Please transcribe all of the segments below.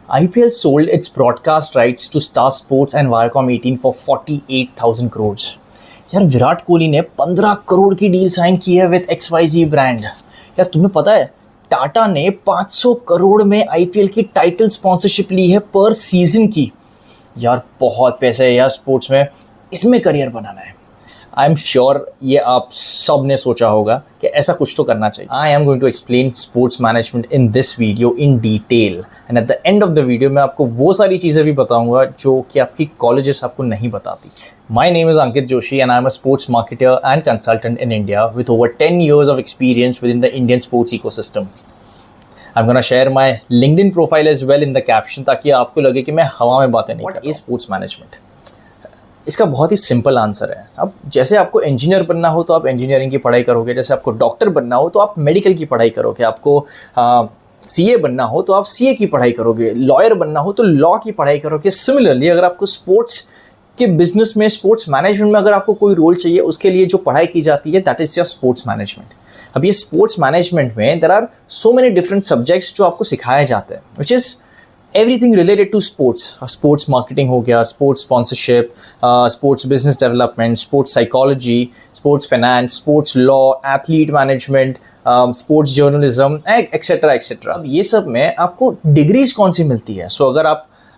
IPL sold its broadcast rights to Star Sports and Viacom 18 for 48,000 crores. यार विराट कोहली ने 15 करोड़ की deal sign की है विद XYZ ब्रांड। यार तुम्हें पता है टाटा ने 500 करोड़ में IPL की टाइटल स्पॉन्सरशिप ली है पर सीजन की। यार बहुत पैसा है यार स्पोर्ट्स में, इसमें करियर बनाना है। आई एम श्योर ये आप सब ने सोचा होगा कि ऐसा कुछ तो करना चाहिए। I am going to explain sports management in this video in detail and at the end of the video मैं आपको वो सारी चीज़ें भी बताऊंगा जो कि आपकी कॉलेजेस आपको नहीं बताती। My name is Ankit Joshi and I am a sports marketer and consultant in India with over 10 years of experience within the Indian sports ecosystem. I'm gonna share my LinkedIn profile as well in the caption ताकि आपको लगे कि मैं हवा में बातें नहीं कर रहा हूं। स्पोर्ट्स मैनेजमेंट, इसका बहुत ही सिंपल आंसर है। अब जैसे आपको इंजीनियर बनना हो तो आप इंजीनियरिंग की पढ़ाई करोगे, जैसे आपको डॉक्टर बनना हो तो आप मेडिकल की पढ़ाई करोगे, आपको CA बनना हो तो आप CA की पढ़ाई करोगे, लॉयर बनना हो तो लॉ की पढ़ाई करोगे। सिमिलरली अगर आपको स्पोर्ट्स के बिजनेस में, स्पोर्ट्स मैनेजमेंट में अगर आपको कोई रोल चाहिए, उसके लिए जो पढ़ाई की जाती है that is your sports management. अब ये स्पोर्ट्स मैनेजमेंट में there are so many different subjects जो आपको सिखाया जाता है, which is everything related to sports. Sports marketing हो गया, sports sponsorship, sports business development, sports psychology, sports finance, sports law, athlete management, sports journalism etcetera etcetera. अब ये सब में आपको डिग्रीज कौन सी मिलती है? सो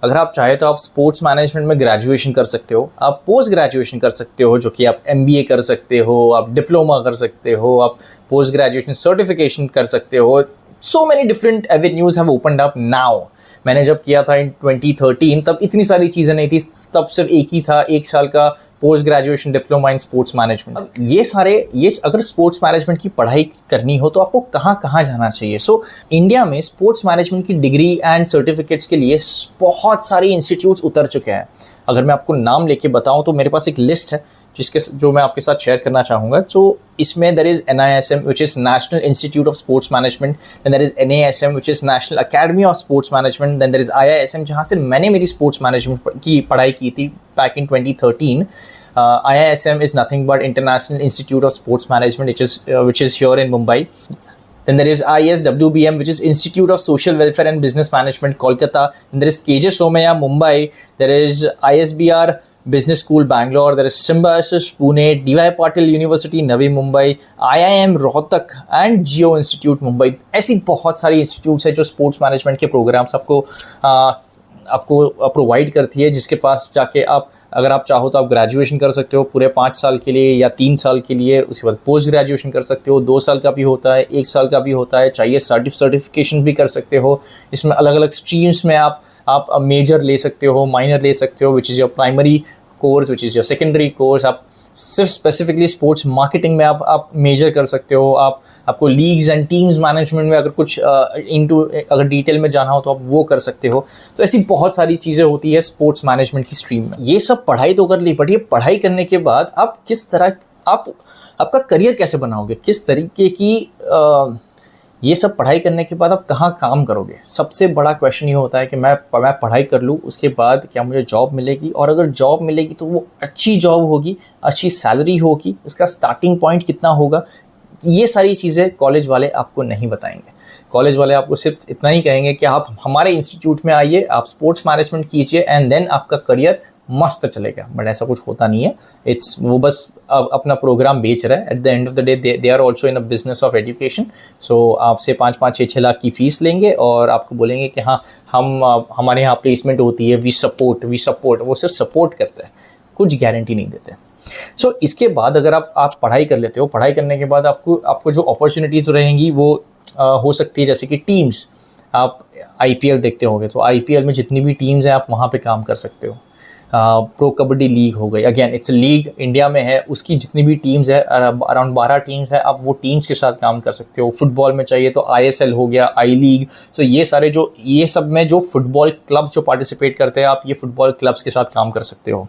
अगर आप चाहे तो आप स्पोर्ट्स मैनेजमेंट में ग्रेजुएशन कर सकते हो, आप पोस्ट ग्रेजुएशन कर सकते हो जो कि आप MBA कर सकते हो, आप डिप्लोमा कर सकते हो, आप पोस्ट ग्रेजुएशन सर्टिफिकेशन कर सकते हो। सो many different avenues have opened up now. मैंने जब किया था इन 2013 तब इतनी सारी चीज़ें नहीं थी, तब सिर्फ एक ही था, 1 साल का post graduation diploma in sports management. अब ये अगर स्पोर्ट्स मैनेजमेंट की पढ़ाई करनी हो तो आपको कहाँ कहाँ जाना चाहिए? सो इंडिया में स्पोर्ट्स मैनेजमेंट की डिग्री एंड सर्टिफिकेट्स के लिए बहुत सारे इंस्टीट्यूट्स उतर चुके हैं। अगर मैं आपको नाम लेके बताऊं तो मेरे पास एक लिस्ट है जो मैं आपके साथ शेयर करना चाहूँगा। तो इसमें there is NISM which is National Institute of Sports Management, then there is NASM which is National Academy of Sports Management, then there is IISM जहाँ से मैंने मेरी स्पोर्ट्स मैनेजमेंट की पढ़ाई की थी back in 2013। IISM is nothing but International Institute of Sports Management, which is here in Mumbai. Then there is ISWBM, which is Institute of Social Welfare and Business Management, Kolkata. Then there is KJ Somaiya, Mumbai. There is ISBR Business School, Bangalore. There is Symbiosis, Pune. DY Patil University, Navi Mumbai. IIM Rohtak and Geo Institute, Mumbai. ऐसी बहुत सारी institutes हैं जो sports management के programmes आपको provide करती है, जिसके पास जाके आप अगर आप चाहो तो आप ग्रेजुएशन कर सकते हो पूरे 5 साल के लिए या 3 साल के लिए। उसके बाद पोस्ट ग्रेजुएशन कर सकते हो, 2 साल का भी होता है, 1 साल का भी होता है। चाहिए सर्टिफिकेशन भी कर सकते हो। इसमें अलग अलग स्ट्रीम्स में आप मेजर ले सकते हो, माइनर ले सकते हो, which is your primary course, which is your secondary course. आप सिर्फ स्पेसिफिकली स्पोर्ट्स मार्केटिंग में आप मेजर कर सकते हो। आपको लीग्स एंड टीम्स मैनेजमेंट में अगर कुछ अगर डिटेल में जाना हो तो आप वो कर सकते हो। तो ऐसी बहुत सारी चीज़ें होती है स्पोर्ट्स मैनेजमेंट की स्ट्रीम में। ये सब पढ़ाई तो कर ली, बट ये पढ़ाई करने के बाद आप किस तरह आपका करियर कैसे बनाओगे, किस तरीके की ये सब पढ़ाई करने के बाद आप कहाँ काम करोगे? सबसे बड़ा क्वेश्चन ये होता है कि मैं पढ़ाई कर लूँ, उसके बाद क्या मुझे जॉब मिलेगी, और अगर जॉब मिलेगी तो वो अच्छी जॉब होगी, अच्छी सैलरी होगी, इसका स्टार्टिंग पॉइंट कितना होगा? ये सारी चीज़ें कॉलेज वाले आपको नहीं बताएंगे। कॉलेज वाले आपको सिर्फ इतना ही कहेंगे कि आप हमारे इंस्टीट्यूट में आइए, आप स्पोर्ट्स मैनेजमेंट कीजिए एंड देन आपका करियर मस्त चलेगा। बट ऐसा कुछ होता नहीं है। वो बस अपना प्रोग्राम बेच रहा है। At the end of the day they are also in a business of education. So आपसे 5-5, 6-6 लाख की फ़ीस लेंगे और आपको बोलेंगे कि हाँ हमारे यहाँ प्लेसमेंट होती है, वी सपोर्ट। वो सिर्फ सपोर्ट करते हैं, कुछ गारंटी नहीं देते। सो इसके बाद अगर आप पढ़ाई कर लेते हो, पढ़ाई करने के बाद आपको जो अपॉर्चुनिटीज़ रहेंगी वो हो सकती है, जैसे कि टीम्स। आप IPL देखते होंगे, तो IPL में जितनी भी टीम्स हैं आप वहाँ पे काम कर सकते हो। प्रो कबड्डी लीग हो गई, अगेन इट्स लीग, इंडिया में है, उसकी जितनी भी टीम्स है अराउंड 12 टीम्स है, आप वो टीम्स के साथ काम कर सकते हो। फुटबॉल में चाहिए तो ISL हो गया, I लीग। सो ये सब में जो फुटबॉल क्लब्स जो पार्टिसिपेट करते हैं, आप ये फुटबॉल क्लब्स के साथ काम कर सकते हो।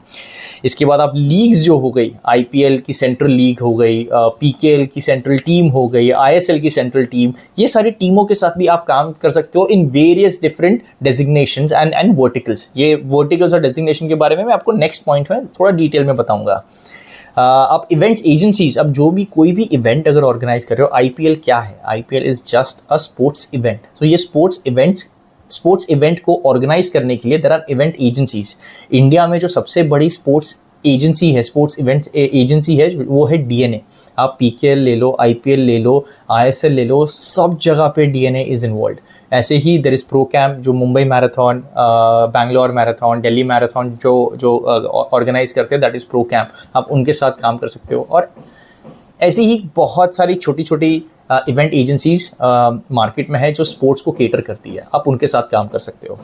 इसके बाद आप लीग्स जो हो गई, IPL की सेंट्रल लीग हो गई, PKL की सेंट्रल टीम हो गई, ISL की सेंट्रल टीम, ये सारी टीमों के साथ भी आप काम कर सकते हो in various different designations and verticals. ये वर्टिकल्स और डेजिग्नेशन के बारे में मैं आपको नेक्स्ट पॉइंट में थोड़ा डिटेल में बताऊंगा। आप इवेंट्स एजेंसीज, अब जो भी कोई भी इवेंट अगर ऑर्गेनाइज कर रहे हो, IPL क्या है? IPL is just a sports event. So ये स्पोर्ट्स इवेंट्स स्पोर्ट्स इवेंट को ऑर्गेनाइज करने के लिए there are event agencies. India में जो सबसे बड़ी स्पोर्ट्स एजेंसी है, स्पोर्ट्स इवेंट एजेंसी है, वो है डीएनए। आप पीकेएल ले लो, आईपीएल ले लो, आईएसएल ले लो, सब जगह पे डीएनए इज इन्वॉल्व। ऐसे ही देयर इज प्रो कैम्प जो Mumbai marathon, Bangalore marathon, Delhi marathon जो ऑर्गेनाइज करते हैं, दैट इज प्रो कैम्प। आप उनके साथ काम कर सकते हो। और ऐसी ही बहुत सारी छोटी छोटी इवेंट एजेंसीज मार्केट में है जो स्पोर्ट्स को केटर करती है, आप उनके साथ काम कर सकते हो।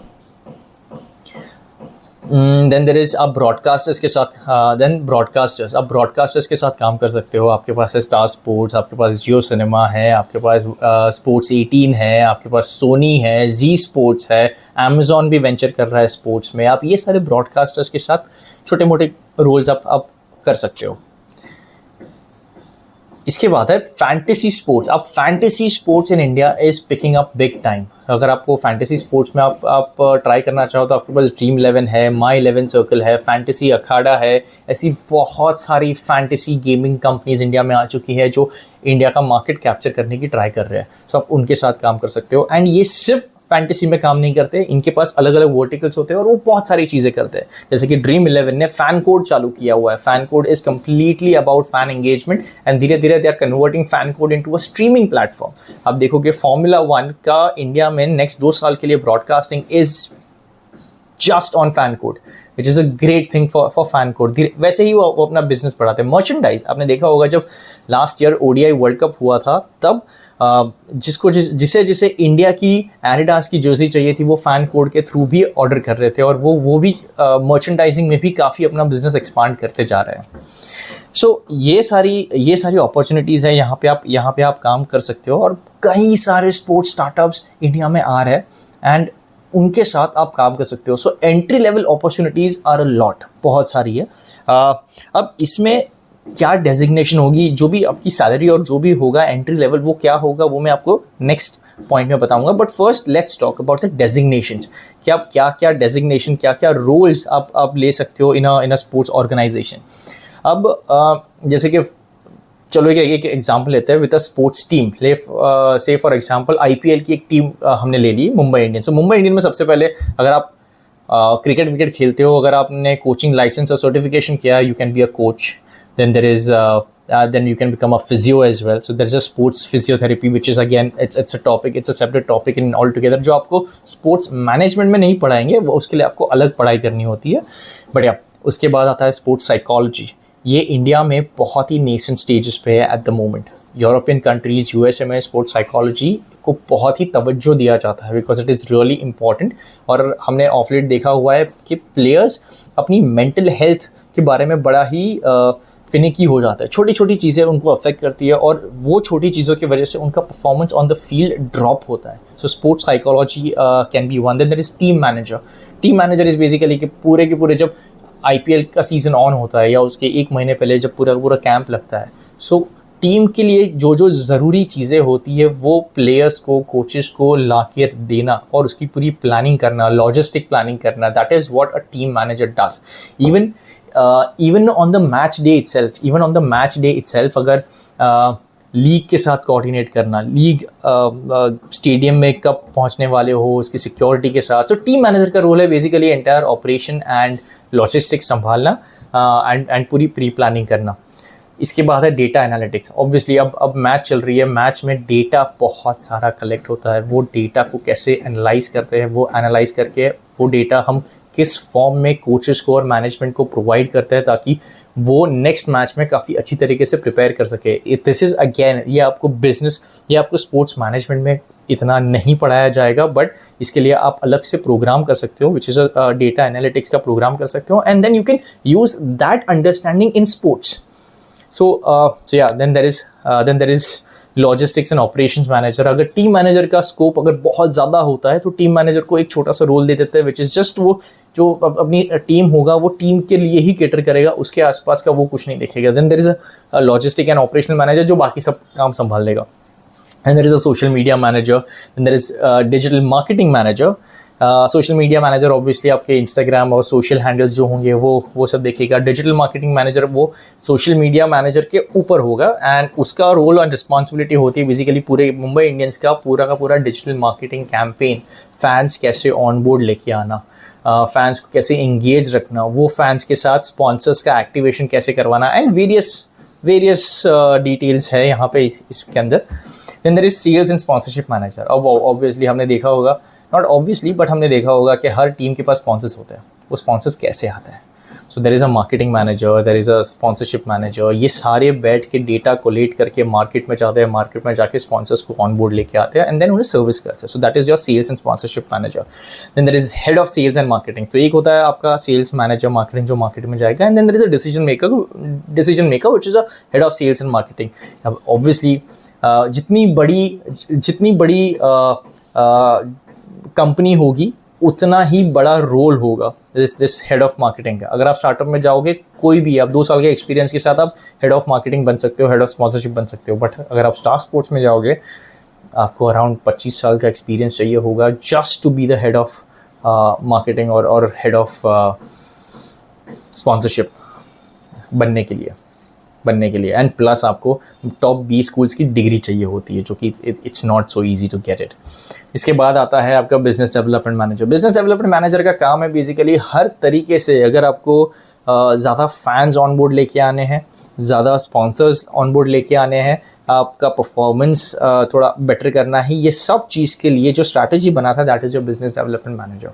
देन देयर इज आप ब्रॉडकास्टर्स के साथ, आप ब्रॉडकास्टर्स के साथ काम कर सकते हो। आपके पास है स्टार स्पोर्ट्स, आपके पास जियो सिनेमा है, आपके पास स्पोर्ट्स 18 है, आपके पास सोनी है, जी स्पोर्ट्स है, अमेजॉन भी वेंचर कर रहा है स्पोर्ट्स में। आप ये सारे ब्रॉडकास्टर्स के साथ छोटे मोटे रोल्स आप कर सकते हो। इसके बाद है फैंटेसी स्पोर्ट्स। अब fantasy sports in India is picking up big time. अगर आपको फैंटेसी स्पोर्ट्स में आप ट्राई करना चाहो तो आपके पास ड्रीम 11 है, माई 11 सर्कल है, फैंटेसी अखाड़ा है। ऐसी बहुत सारी फैंटेसी गेमिंग कंपनीज इंडिया में आ चुकी है जो इंडिया का मार्केट कैप्चर करने की ट्राई कर रहे हैं। सो आप उनके साथ काम कर सकते हो। एंड ये सिर्फ फैंटेसी में काम नहीं करते, इनके पास अलग अलग वर्टिकल्स होते हैं और वो बहुत सारी चीज़ें करते हैं। जैसे कि ड्रीम 11 ने फैन कोड चालू किया हुआ है। FanCode is completely about fan engagement and धीरे धीरे they are converting FanCode into a streaming platform. आप देखोगे फॉर्मूला 1 का इंडिया में नेक्स्ट 2 साल के लिए broadcasting is just on fan code, which is a great thing for fan code. वैसे ही वो अपना बिजनेस बढ़ाते हैं। मर्चेंडाइज आपने देखा होगा, जब last year ODI world cup हुआ था तब जिसे इंडिया की एडिडास की जर्सी चाहिए थी वो फैन कोड के थ्रू भी ऑर्डर कर रहे थे और वो भी मर्चेंडाइजिंग में भी काफ़ी अपना बिजनेस एक्सपांड करते जा रहे हैं। सो ये सारी अपॉर्चुनिटीज़ है, यहाँ पे आप काम कर सकते हो। और कई सारे स्पोर्ट्स स्टार्टअप्स इंडिया में आ रहे हैं एंड उनके साथ आप काम कर सकते हो। So entry level opportunities are a lot, बहुत सारी है। अब इसमें क्या डेजिग्नेशन होगी, जो भी आपकी सैलरी और जो भी होगा एंट्री लेवल वो क्या होगा, वो मैं आपको नेक्स्ट पॉइंट में बताऊंगा। But first let's talk about the designations. कि आप क्या डेजिग्नेशन, क्या रोल्स आप ले सकते हो इन अ स्पोर्ट्स ऑर्गेनाइजेशन। अब जैसे कि चलो एक एग्जांपल लेते हैं विद अ स्पोर्ट्स टीम। से फॉर एग्जांपल आईपीएल की एक टीम हमने ले ली, मुंबई इंडियंस। तो मुंबई इंडियंस में सबसे पहले अगर आप क्रिकेट विकेट खेलते हो, अगर आपने कोचिंग लाइसेंस और सर्टिफिकेशन किया, you can be a coach. Then there is then you can become a physio as well. So there's a sports physiotherapy, which is again it's a topic, it's a separate topic in altogether, जो आपको sports management में नहीं पढ़ाएंगे, वो उसके लिए आपको अलग पढ़ाई करनी होती है। बट या उसके बाद आता है स्पोर्ट्स साइकोलॉजी। ये इंडिया में बहुत ही नेसेंट स्टेजेस पे है at the moment. European countries, USA में स्पोर्ट्स साइकोलॉजी को बहुत ही तवज्जो दिया जाता है because it is really important. और हमने ऑफ लेट देखा हुआ है कि प्लेयर्स अपनी मेंटल हेल्थ के बारे में बड़ा ही फिनिकी हो जाता है। छोटी छोटी चीज़ें उनको अफेक्ट करती है और वो छोटी चीज़ों की वजह से उनका performance on the field drop होता है। So sports psychology can be one. Then there is team manager. Team manager is basically कि पूरे के पूरे जब आईपीएल का सीज़न ऑन होता है या उसके 1 महीने पहले जब पूरा कैंप लगता है, सो टीम के लिए जो ज़रूरी चीज़ें होती है वो प्लेयर्स को, कोचेस को ला के देना और उसकी पूरी प्लानिंग करना, लॉजिस्टिक प्लानिंग करना, that is what a team manager does. Even on the match day itself अगर लीग के साथ कोऑर्डिनेट करना, लीग स्टेडियम में कब पहुंचने वाले हो, उसकी सिक्योरिटी के साथ। सो टीम मैनेजर का रोल है basically entire operation and logistics संभालना एंड पूरी प्री प्लानिंग करना। इसके बाद है डेटा एनालिटिक्स। ऑब्वियसली अब मैच चल रही है, मैच में डेटा बहुत सारा कलेक्ट होता है। वो डेटा को कैसे एनालाइज करते हैं, वो एनालाइज करके वो डेटा हम किस फॉर्म में कोचेस को और मैनेजमेंट को प्रोवाइड करते हैं ताकि वो नेक्स्ट मैच में काफ़ी अच्छी तरीके से प्रिपेयर कर सके। दिस इज़ अगेन, ये आपको बिजनेस, ये आपको स्पोर्ट्स मैनेजमेंट में इतना नहीं पढ़ाया जाएगा, बट इसके लिए आप अलग से प्रोग्राम कर सकते हो, which is a data analytics का प्रोग्राम कर सकते हो। And then you can use that understanding in sports. So yeah, then there is logistics and operations manager. अगर टीम मैनेजर का स्कोप अगर बहुत ज़्यादा होता है तो टीम मैनेजर को एक छोटा सा रोल दे देते हैं, विच इज़ जस्ट वो जो अपनी टीम होगा वो टीम के लिए ही केटर करेगा, उसके आसपास का वो कुछ नहीं देखेगा। Then there is a logistic and operational manager जो बाकी सब काम संभाल लेगा। And there is a social media manager, then there is digital marketing manager, social media manager obviously आपके इंस्टाग्राम और सोशल हैंडल्स जो होंगे वो सब देखेगा। डिजिटल मार्केटिंग मैनेजर वो सोशल मीडिया मैनेजर के ऊपर होगा एंड उसका रोल और रिस्पॉन्सिबिलिटी होती है बेसिकली पूरे मुंबई इंडियंस का पूरा डिजिटल मार्केटिंग कैंपेन, फैंस कैसे ऑन बोर्ड लेके आना, फैंस को कैसे इंगेज रखना, वो फैंस के साथ स्पॉन्सर्स का एक्टिवेशन कैसे करवाना एंड वेरियस डिटेल्स है यहाँ पे इसके अंदर। Then there is sales and sponsorship manager. अब ऑब्वियसली हमने देखा होगा, नॉट ऑब्वियसली बट हमने देखा होगा कि हर टीम के पास स्पॉन्सर्स होते हैं। वो स्पॉन्सर्स कैसे आते हैं? So there is a marketing manager, there is a sponsorship manager. ये सारे बैठ के डेटा कोलेट करके मार्केट में जाते हैं, मार्केट में जाके स्पॉन्सर्स को ऑन बोर्ड लेके आते हैं एंड देन उन्हें सर्विस करते हैं। So that is your sales and sponsorship manager. Then there is head of sales and marketing. तो एक होता है आपका सेल्स मैनेजर मार्केटिंग जो मार्केट में जाएगा, and then there is a decision maker which is a head of sales and marketing. अब obviously जितनी बड़ी कंपनी होगी उतना ही बड़ा रोल होगा दिस हेड ऑफ मार्केटिंग का। अगर आप स्टार्टअप में जाओगे, कोई भी आप 2 साल के एक्सपीरियंस के साथ आप हेड ऑफ मार्केटिंग बन सकते हो, हेड ऑफ स्पॉन्सरशिप बन सकते हो। बट अगर आप स्टार स्पोर्ट्स में जाओगे, आपको अराउंड 25 साल का एक्सपीरियंस चाहिए होगा just to be the head of marketing और हेड ऑफ स्पॉन्सरशिप बनने के लिए एंड प्लस आपको टॉप 20 स्कूल्स की डिग्री चाहिए होती है, जो कि it's not so easy to get it. इसके बाद आता है आपका business development manager. Business development manager का काम है बेसिकली हर तरीके से, अगर आपको ज़्यादा फैंस ऑन बोर्ड लेके आने हैं, ज़्यादा स्पॉन्सर्स ऑन बोर्ड लेके आने हैं, आपका परफॉर्मेंस थोड़ा बेटर करना है, ये सब चीज़ के लिए जो स्ट्रैटेजी बना था that is your business development manager.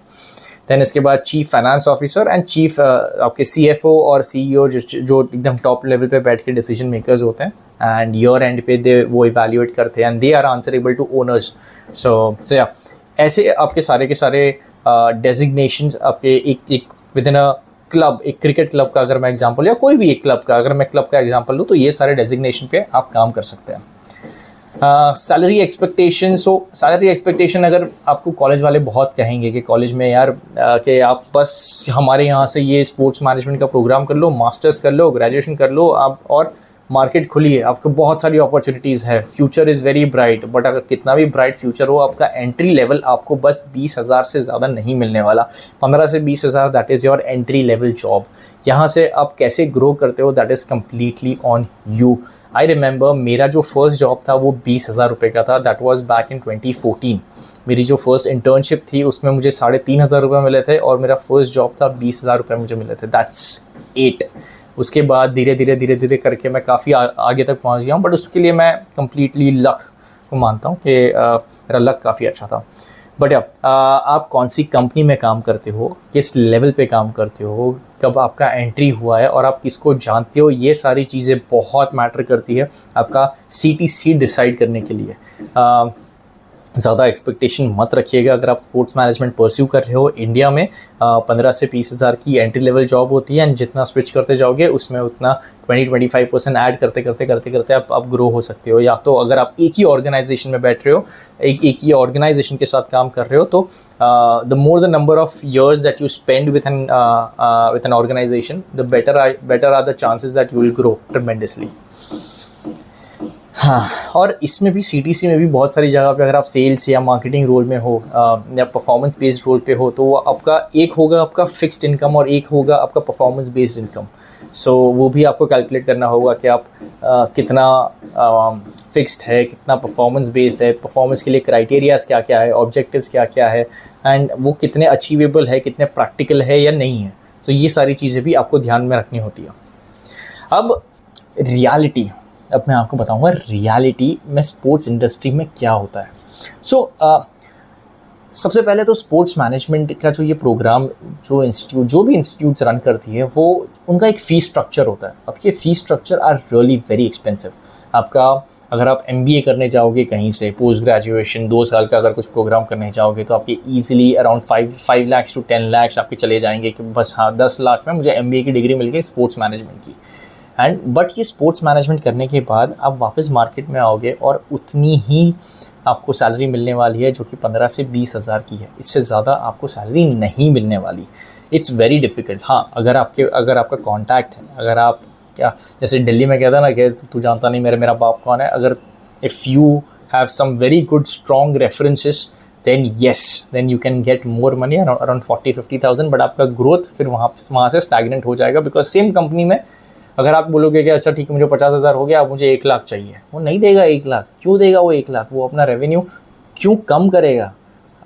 Then इसके बाद chief finance officer and chief आपके CFO और CEO जो एकदम टॉप लेवल पे बैठ के डिसीजन मेकर्स होते हैं एंड ईयर एंड पे वो इवैल्यूएट करते हैं and they are answerable to owners. So या ऐसे आपके सारे के सारे डेजिग्नेशंस आपके एक विद इन अ क्लब, एक क्रिकेट क्लब का अगर मैं एग्जांपल, या कोई भी एक क्लब का अगर मैं क्लब का एग्जांपल लूँ, तो ये सारे डेजिग्नेशन पे आप काम कर सकते हैं। Salary expectation. सो सैलरी एक्सपेक्टेशन अगर आपको कॉलेज वाले बहुत कहेंगे कि कॉलेज में यार कि आप बस हमारे यहाँ से ये स्पोर्ट्स मैनेजमेंट का प्रोग्राम कर लो, मास्टर्स कर लो, ग्रेजुएशन कर लो आप, और मार्केट खुली है, आपको बहुत सारी अपॉर्चुनिटीज़ है, future is very bright. But अगर कितना भी ब्राइट फ्यूचर हो, आपका एंट्री लेवल आपको बस 20,000 से ज़्यादा नहीं मिलने वाला। 15 से 20,000 that is your entry level job. यहाँ से आप कैसे ग्रो करते हो that is completely on you. I remember मेरा जो फर्स्ट जॉब था वो 20,000 रुपये का था। That was back in 2014। मेरी जो फर्स्ट इंटर्नशिप थी उसमें मुझे 3,500 रुपये मिले थे और मेरा फर्स्ट जॉब था 20,000 रुपये मुझे मिले थे। दैट्स 8। उसके बाद धीरे धीरे करके मैं काफ़ी आगे तक पहुंच गया हूं, बट उसके लिए मैं कम्प्लीटली लक को मानता हूं कि मेरा लक काफ़ी अच्छा था। बट आप कौन सी कंपनी में काम करते हो, किस लेवल पे काम करते हो, कब आपका एंट्री हुआ है और आप किसको जानते हो, ये सारी चीज़ें बहुत मैटर करती है आपका CTC डिसाइड करने के लिए। ज़्यादा एक्सपेक्टेशन मत रखिएगा अगर आप स्पोर्ट्स मैनेजमेंट परस्यू कर रहे हो। इंडिया में 15 से 20,000 की एंट्री लेवल जॉब होती है एंड जितना स्विच करते जाओगे उसमें उतना 20-25% ऐड करते आप ग्रो हो सकते हो। या तो अगर आप एक ही ऑर्गेनाइजेशन में बैठ रहे हो, एक ही ऑर्गेनाइजेशन के साथ काम कर रहे हो, तो the more the number of years that you spend with an organisation, the better are the chances that you will grow tremendously. हाँ, और इसमें भी CTC में भी बहुत सारी जगह पे अगर आप सेल्स या मार्केटिंग रोल में हो या परफॉर्मेंस बेस्ड रोल पे हो, तो वो आपका एक होगा आपका फिक्स्ड इनकम और एक होगा आपका परफॉर्मेंस बेस्ड इनकम। सो वो भी आपको कैलकुलेट करना होगा कि आप कितना फिक्स्ड है, कितना परफॉर्मेंस बेस्ड है, परफॉर्मेंस के लिए क्राइटेरियाज क्या क्या है, ऑब्जेक्टिव्स क्या क्या है, एंड वो कितने अचीवेबल है, कितने प्रैक्टिकल है या नहीं है। सो ये सारी चीज़ें भी आपको ध्यान में रखनी होती है। अब रियलिटी, अब मैं आपको बताऊंगा रियलिटी में स्पोर्ट्स इंडस्ट्री में क्या होता है। सबसे पहले तो स्पोर्ट्स मैनेजमेंट का जो ये प्रोग्राम जो भी इंस्टीट्यूट्स रन करती है, वो उनका एक फ़ी स्ट्रक्चर होता है। अब ये fee structure are really very expensive. आपका अगर आप MBA करने जाओगे कहीं से, पोस्ट ग्रेजुएशन 2 साल का अगर कुछ प्रोग्राम करने जाओगे, तो आपके easily around 5 lakh to 10 lakh आपके चले जाएंगे कि बस हाँ 10 लाख में मुझे MBA की डिग्री मिल गई स्पोर्ट्स मैनेजमेंट की। बट ये स्पोर्ट्स मैनेजमेंट करने के बाद आप वापस मार्केट में आओगे और उतनी ही आपको सैलरी मिलने वाली है जो कि 15 से 20,000 की है। इससे ज़्यादा आपको सैलरी नहीं मिलने वाली। It's very difficult. हाँ, अगर आपका कॉन्टैक्ट है, अगर आप क्या जैसे दिल्ली में कहता ना कि तू जानता नहीं मेरा बाप कौन है, अगर if you have some very good strong references then yes, then you can get more money around 40-50,000, but आपका ग्रोथ फिर वहाँ से स्टैगनेंट हो जाएगा। बिकॉज सेम कंपनी में अगर आप बोलोगे कि अच्छा ठीक है मुझे 50,000 हो गया, अब मुझे 1 लाख चाहिए, वो नहीं देगा 1 लाख। क्यों देगा वो 1 लाख? वो अपना रेवेन्यू क्यों कम करेगा,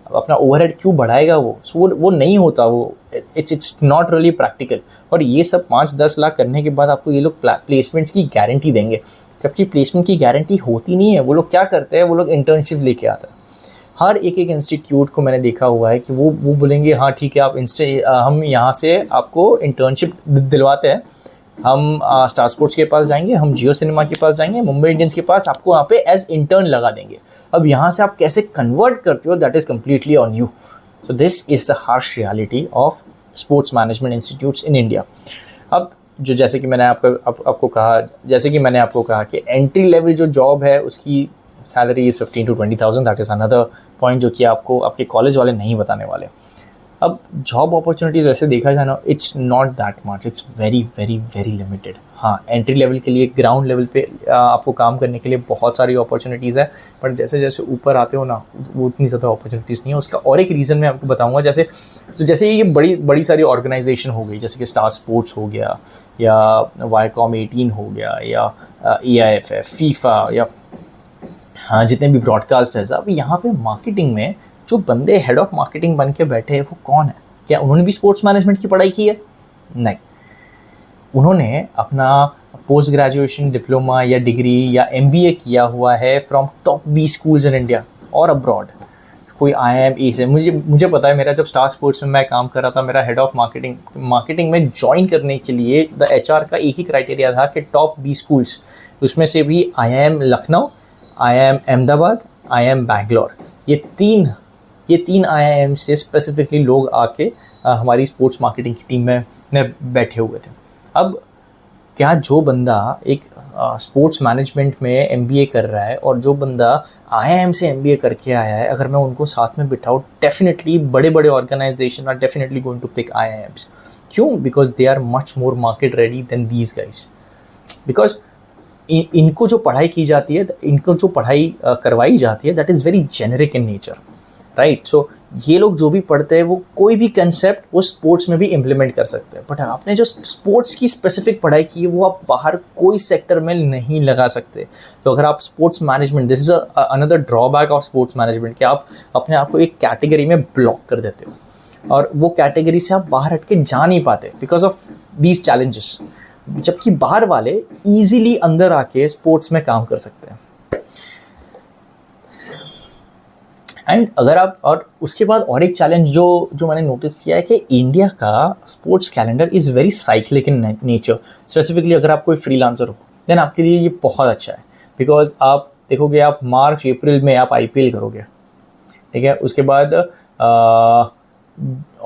अपना ओवरहेड क्यों बढ़ाएगा? वो नहीं होता, वो इट्स नॉट रियली प्रैक्टिकल। और ये सब 5-10 लाख करने के बाद आपको ये लोग प्लेसमेंट्स की गारंटी देंगे, जबकि प्लेसमेंट की गारंटी होती नहीं है। वो लोग क्या करते हैं, वो लोग इंटर्नशिप लेके आते हैं। हर एक इंस्टीट्यूट को मैंने देखा हुआ है कि वो बोलेंगे हाँ ठीक है आप हम यहाँ से आपको इंटर्नशिप दिलवाते हैं, हम स्टार स्पोर्ट्स के पास जाएंगे, हम जियो सिनेमा के पास जाएंगे, मुंबई इंडियंस के पास, आपको वहाँ पे एज इंटर्न लगा देंगे। अब यहाँ से आप कैसे कन्वर्ट करते हो, that is completely on you. So this is the harsh reality of Sports management institutes in India. अब जैसे कि मैंने आपको कहा कि एंट्री लेवल जो जॉब है उसकी salary is 15 to 20,000, that is another point जो कि आपको आपके कॉलेज वाले नहीं बताने वाले। अब जॉब अपॉर्चुनिटीज़ वैसे देखा जाए ना, it's not that much, it's very very very limited. हाँ, एंट्री लेवल के लिए, ग्राउंड लेवल पे आपको काम करने के लिए बहुत सारी अपॉर्चुनिटीज़ है, बट जैसे जैसे ऊपर आते हो ना वो उतनी ज़्यादा अपॉर्चुनिटीज़ नहीं है। उसका और एक रीज़न मैं आपको बताऊँगा। जैसे ये बड़ी सारी ऑर्गेनाइजेशन हो गई, जैसे कि स्टार स्पोर्ट्स हो गया, या वाईकॉम 18 हो गया, या AIFF, फीफा, या हाँ जितने भी ब्रॉडकास्ट है। अब यहाँ पे मार्केटिंग में जो बंदे हेड ऑफ मार्केटिंग बन के बैठे हैं वो कौन है? क्या उन्होंने भी स्पोर्ट्स मैनेजमेंट की पढ़ाई की है? नहीं, उन्होंने अपना पोस्ट ग्रेजुएशन डिप्लोमा या डिग्री या MBA किया हुआ है from top B schools in India और अब्रॉड। कोई IIM से मुझे पता है, मेरा जब स्टार स्पोर्ट्स में मैं काम कर रहा था, मेरा हेड ऑफ मार्केटिंग में ज्वाइन करने के लिए द HR का एक ही क्राइटेरिया था कि टॉप B स्कूल्स, उसमें से भी IIM Lucknow, IIM Ahmedabad, IIM Bangalore, ये तीन IIM से स्पेसिफिकली लोग आके हमारी स्पोर्ट्स मार्केटिंग की टीम में बैठे हुए थे। अब क्या जो बंदा एक स्पोर्ट्स मैनेजमेंट में MBA कर रहा है और जो बंदा IIM से MBA करके आया है, अगर मैं उनको साथ में बिठाऊँ, डेफिनेटली बड़े organisation are definitely going to pick IIMs। क्यों? Because they are much more market ready than these guys. Because इनको जो पढ़ाई की जाती है, इनको जो पढ़ाई करवाई जाती है, that is very generic in nature, right. So ये लोग जो भी पढ़ते हैं वो कोई भी कंसेप्ट वो स्पोर्ट्स में भी इम्प्लीमेंट कर सकते हैं, बट आपने जो स्पोर्ट्स की स्पेसिफिक पढ़ाई की है वो आप बाहर कोई सेक्टर में नहीं लगा सकते। तो अगर आप sports management, this is another drawback of Sports management, कि आप अपने आप को एक कैटेगरी में ब्लॉक कर देते हो और वो कैटेगरी से आप बाहर हट के जा नहीं पाते बिकॉज ऑफ दीज चैलेंजेस, जबकि बाहर वाले ईजिली अंदर आके स्पोर्ट्स में काम कर सकते हैं। एंड अगर आप, और उसके बाद और एक चैलेंज जो मैंने नोटिस किया है कि इंडिया का sports calendar is very cyclic in nature. Specifically अगर आप कोई फ्रीलांसर हो देन आपके लिए ये बहुत अच्छा है, बिकॉज आप देखोगे आप मार्च अप्रैल में आप IPL करोगे, ठीक है, उसके बाद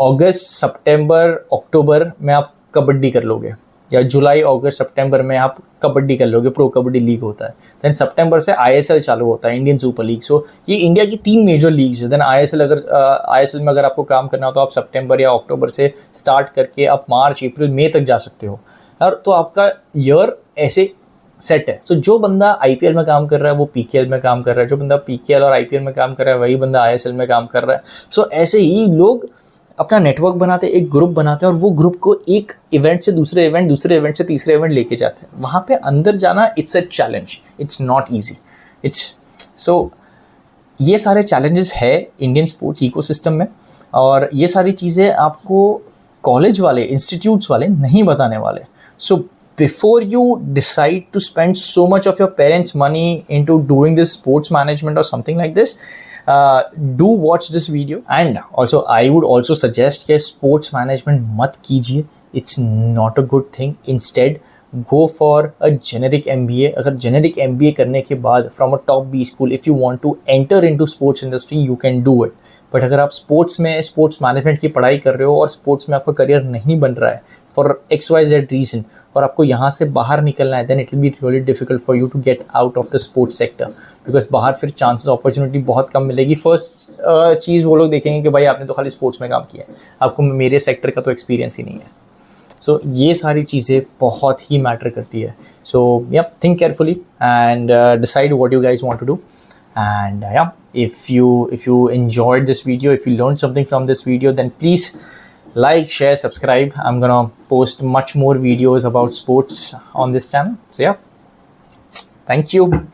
अगस्त सितंबर अक्टूबर में आप कबड्डी कर लोगे, या जुलाई अगस्त सितंबर में आप कबड्डी कर लोगे, प्रो कबड्डी लीग होता है। देन सितंबर से ISL चालू होता है, इंडियन सुपर लीग। सो ये इंडिया की 3 मेजर लीग्स है। देन ISL में अगर आपको काम करना हो तो आप सितंबर या अक्टूबर से स्टार्ट करके आप मार्च अप्रैल मई तक जा सकते हो, और तो आपका ईयर ऐसे सेट है। सो जो बंदा IPL में काम कर रहा है वो PKL में काम कर रहा है, जो बंदा PKL और IPL में काम कर रहा है वही बंदा ISL में काम कर रहा है। सो ऐसे ही लोग अपना नेटवर्क बनाते, एक ग्रुप बनाते हैं और वो ग्रुप को एक इवेंट से दूसरे इवेंट से तीसरे इवेंट लेके जाते हैं। वहाँ पे अंदर जाना it's a challenge, it's not easy, so ये सारे चैलेंजेस है इंडियन स्पोर्ट्स इकोसिस्टम में, और ये सारी चीज़ें आपको कॉलेज वाले, इंस्टीट्यूट्स वाले नहीं बताने वाले। So before you decide to spend so much of your parents money into doing this sports management और something like this, do watch this video, and also I would also suggest कि sports management मत कीजिए, it's not a good thing. Instead go for a generic MBA. अगर generic MBA करने के बाद from a top B school, if you want to enter into sports industry you can do it. But अगर आप sports management की पढ़ाई कर रहे हो और स्पोर्ट्स में आपका करियर नहीं बन रहा है फॉर XYZ रीज़न, और आपको यहाँ से बाहर निकलना है, then it will be really difficult for you to get out of the sports sector, because बाहर फिर चांसेस अपॉर्चुनिटी बहुत कम मिलेगी। फर्स्ट चीज़ वो लोग देखेंगे कि भाई आपने तो खाली स्पोर्ट्स में काम किया है, आपको मेरे सेक्टर का तो एक्सपीरियंस ही नहीं है। सो ये सारी चीज़ें बहुत ही मैटर करती है। So yeah think carefully and decide what you guys want to do. And yeah, if you enjoyed this video, if you learned something from this video, then please like, share, subscribe. I'm gonna post much more videos about sports on this channel. So yeah, thank you.